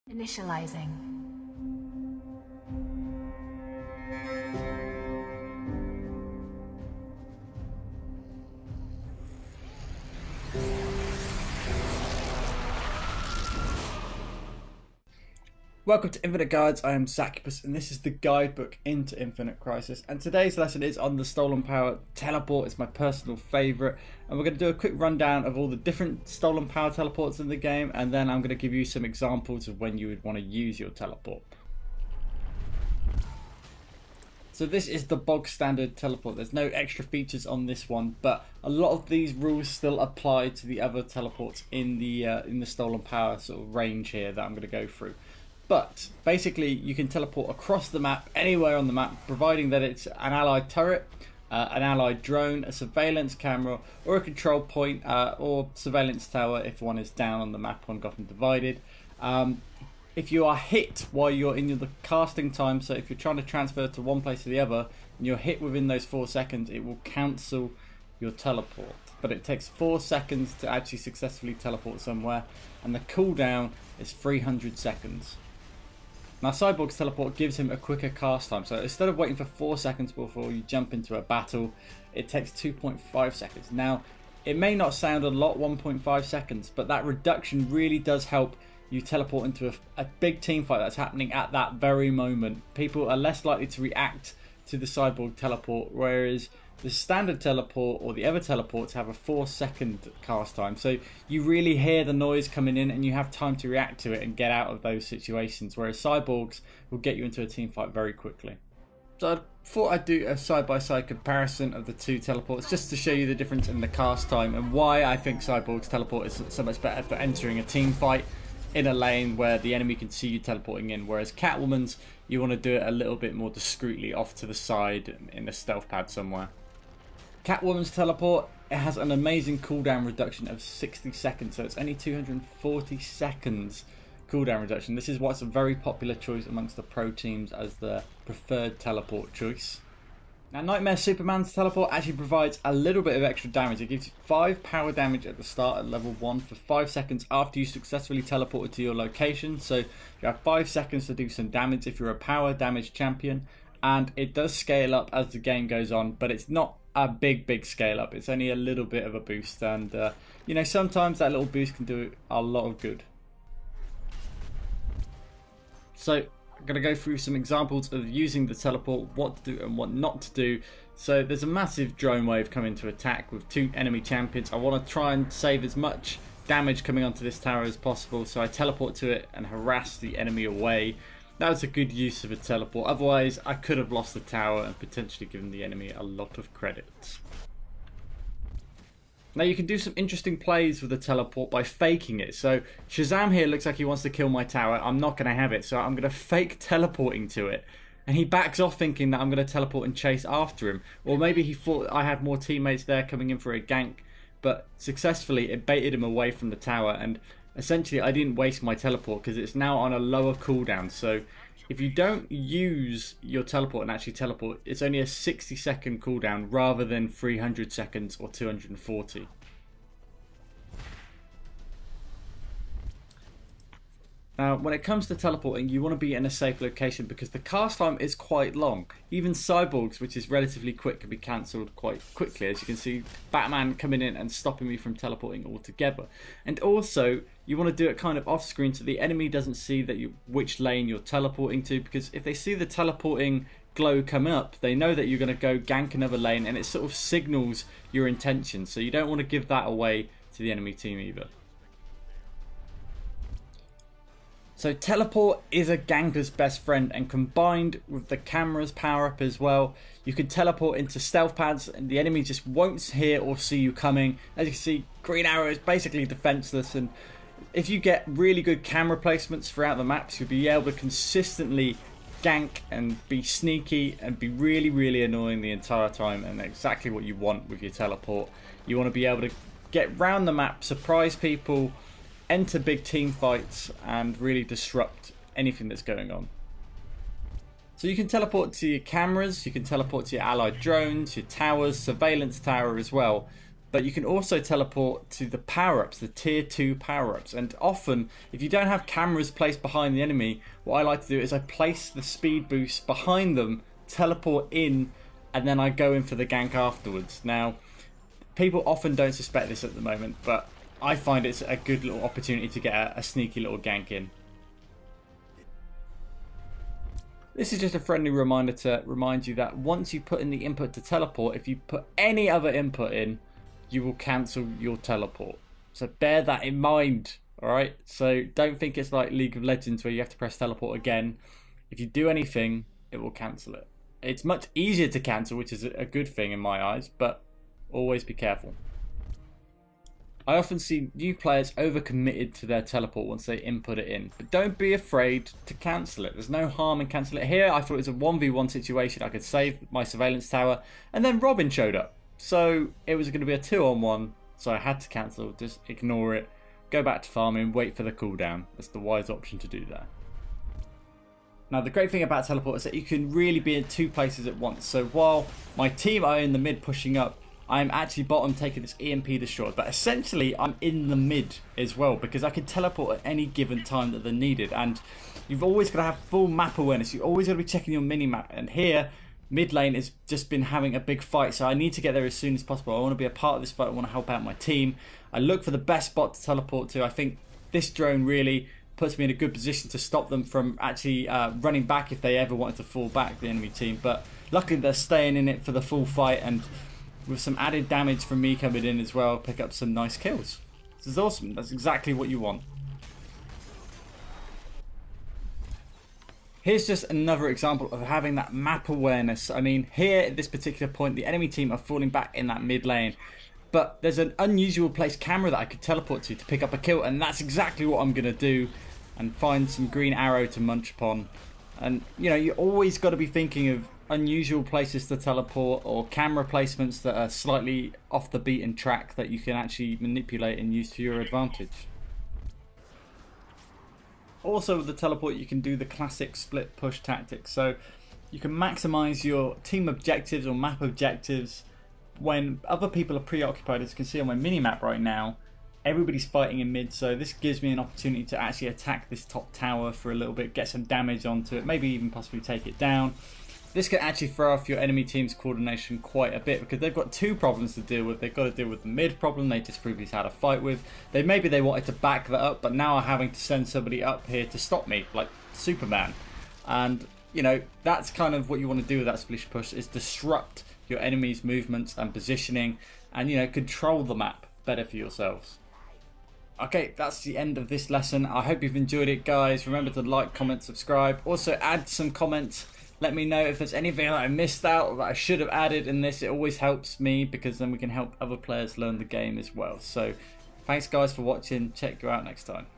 Initializing. Welcome to Infinite Guides. I am Zacupus and this is the guidebook into Infinite Crisis, and today's lesson is on the Stolen Power teleport. It's my personal favourite, and we're going to do a quick rundown of all the different Stolen Power teleports in the game, and then I'm going to give you some examples of when you would want to use your teleport. So this is the bog standard teleport. There's no extra features on this one, but a lot of these rules still apply to the other teleports in the Stolen Power sort of range here that I'm going to go through. But basically you can teleport across the map, anywhere on the map, providing that it's an allied turret, an allied drone, a surveillance camera, or a control point, or surveillance tower if one is down on the map on Gotham Divided. If you are hit while you're in the casting time, so if you're trying to transfer to one place to the other and you're hit within those 4 seconds, it will cancel your teleport. But it takes 4 seconds to actually successfully teleport somewhere, and the cooldown is 300 seconds. Now Cyborg's teleport gives him a quicker cast time, so instead of waiting for 4 seconds before you jump into a battle, it takes 2.5 seconds. Now it may not sound a lot, 1.5 seconds, but that reduction really does help you teleport into a big team fight that's happening at that very moment. People are less likely to react to the Cyborg teleport, whereas the standard teleport or the other teleports have a 4-second cast time, so you really hear the noise coming in and you have time to react to it and get out of those situations, whereas Cyborgs will get you into a team fight very quickly. So I thought I'd do a side-by-side comparison of the two teleports just to show you the difference in the cast time and why I think Cyborg's teleport is so much better for entering a team fight in a lane where the enemy can see you teleporting in, whereas Catwoman's, you want to do it a little bit more discreetly off to the side in a stealth pad somewhere. Catwoman's teleport, it has an amazing cooldown reduction of 60 seconds, so it's only 240 seconds cooldown reduction. This is what's a very popular choice amongst the pro teams as the preferred teleport choice. Now Nightmare Superman's teleport actually provides a little bit of extra damage. It gives you 5 power damage at the start at level 1 for 5 seconds after you successfully teleported to your location, so you have 5 seconds to do some damage if you're a power damage champion, and it does scale up as the game goes on, but it's not a big scale up. It's only a little bit of a boost, and you know, sometimes that little boost can do a lot of good. So I'm going to go through some examples of using the teleport, what to do and what not to do. So there's a massive drone wave coming to attack with 2 enemy champions. I want to try and save as much damage coming onto this tower as possible, so I teleport to it and harass the enemy away. That was a good use of a teleport, otherwise I could have lost the tower and potentially given the enemy a lot of credits. Now you can do some interesting plays with the teleport by faking it. So Shazam here looks like he wants to kill my tower. I'm not going to have it, so I'm going to fake teleporting to it. And he backs off thinking that I'm going to teleport and chase after him. Or maybe he thought I had more teammates there coming in for a gank, but successfully it baited him away from the tower, and essentially I didn't waste my teleport because it's now on a lower cooldown. So if you don't use your teleport and actually teleport, it's only a 60-second cooldown rather than 300 seconds or 240. Now, when it comes to teleporting, you want to be in a safe location because the cast time is quite long. Even Cyborg's, which is relatively quick, can be cancelled quite quickly. As you can see, Batman coming in and stopping me from teleporting altogether. And also, you want to do it kind of off screen so the enemy doesn't see that which lane you're teleporting to, because if they see the teleporting glow come up, they know that you're going to go gank another lane, and it sort of signals your intention. So you don't want to give that away to the enemy team either. So teleport is a ganker's best friend, and combined with the camera's power up as well, you can teleport into stealth pads and the enemy just won't hear or see you coming. As you can see, Green Arrow is basically defenseless, and if you get really good camera placements throughout the maps, you'll be able to consistently gank and be sneaky and be really annoying the entire time, and exactly what you want with your teleport. You want to be able to get round the map, surprise people, enter big team fights, and really disrupt anything that's going on. So you can teleport to your cameras, you can teleport to your allied drones, your towers, surveillance tower as well. but you can also teleport to the power-ups, the tier 2 power-ups. And often, if you don't have cameras placed behind the enemy, what I like to do is I place the speed boost behind them, teleport in, and then I go in for the gank afterwards. Now, people often don't suspect this at the moment, but I find it's a good little opportunity to get a sneaky little gank in. This is just a friendly reminder to remind you that once you put in the input to teleport, if you put any other input in, you will cancel your teleport. So bear that in mind, alright? So don't think it's like League of Legends where you have to press teleport again. If you do anything, it will cancel it. It's much easier to cancel, which is a good thing in my eyes, but always be careful. I often see new players overcommitted to their teleport once they input it in. But don't be afraid to cancel it. There's no harm in cancelling it. Here, I thought it was a 1v1 situation. I could save my surveillance tower. And then Robin showed up. So it was going to be a 2-on-1. So I had to cancel. Just ignore it. Go back to farming. Wait for the cooldown. That's the wise option to do there. Now, the great thing about teleport is that you can really be in 2 places at once. So while my team are in the mid pushing up, I'm actually bottom taking this EMP destroyer, but essentially I'm in the mid as well because I can teleport at any given time that they're needed. And you've always got to have full map awareness. You've always got to be checking your mini map. And here, mid lane has just been having a big fight, so I need to get there as soon as possible. I want to be a part of this fight. I want to help out my team. I look for the best spot to teleport to. I think this drone really puts me in a good position to stop them from actually running back if they ever wanted to fall back, the enemy team. But luckily they're staying in it for the full fight, and with some added damage from me coming in as well, pick up some nice kills. This is awesome. That's exactly what you want. Here's just another example of having that map awareness. I mean, here at this particular point, the enemy team are falling back in that mid lane. But there's an unusual placed camera that I could teleport to pick up a kill, and that's exactly what I'm going to do. And find some green arrow to munch upon. And, you know, you always got to be thinking of unusual places to teleport or camera placements that are slightly off the beaten track that you can actually manipulate and use to your advantage. Also with the teleport you can do the classic split push tactic, so you can maximize your team objectives or map objectives when other people are preoccupied. As you can see on my mini map right now, everybody's fighting in mid, so this gives me an opportunity to actually attack this top tower for a little bit, get some damage onto it, maybe even possibly take it down. This can actually throw off your enemy team's coordination quite a bit because they've got 2 problems to deal with. They've got to deal with the mid problem they just previously had a fight with. Maybe they wanted to back that up, but now are having to send somebody up here to stop me, like Superman. And, you know, that's kind of what you want to do with that splish push, is disrupt your enemy's movements and positioning and, you know, control the map better for yourselves. Okay, that's the end of this lesson. I hope you've enjoyed it, guys. Remember to like, comment, subscribe. Also, add some comments. Let me know if there's anything that I missed out or that I should have added in this. It always helps me because then we can help other players learn the game as well. So, thanks, guys, for watching. Check you out next time.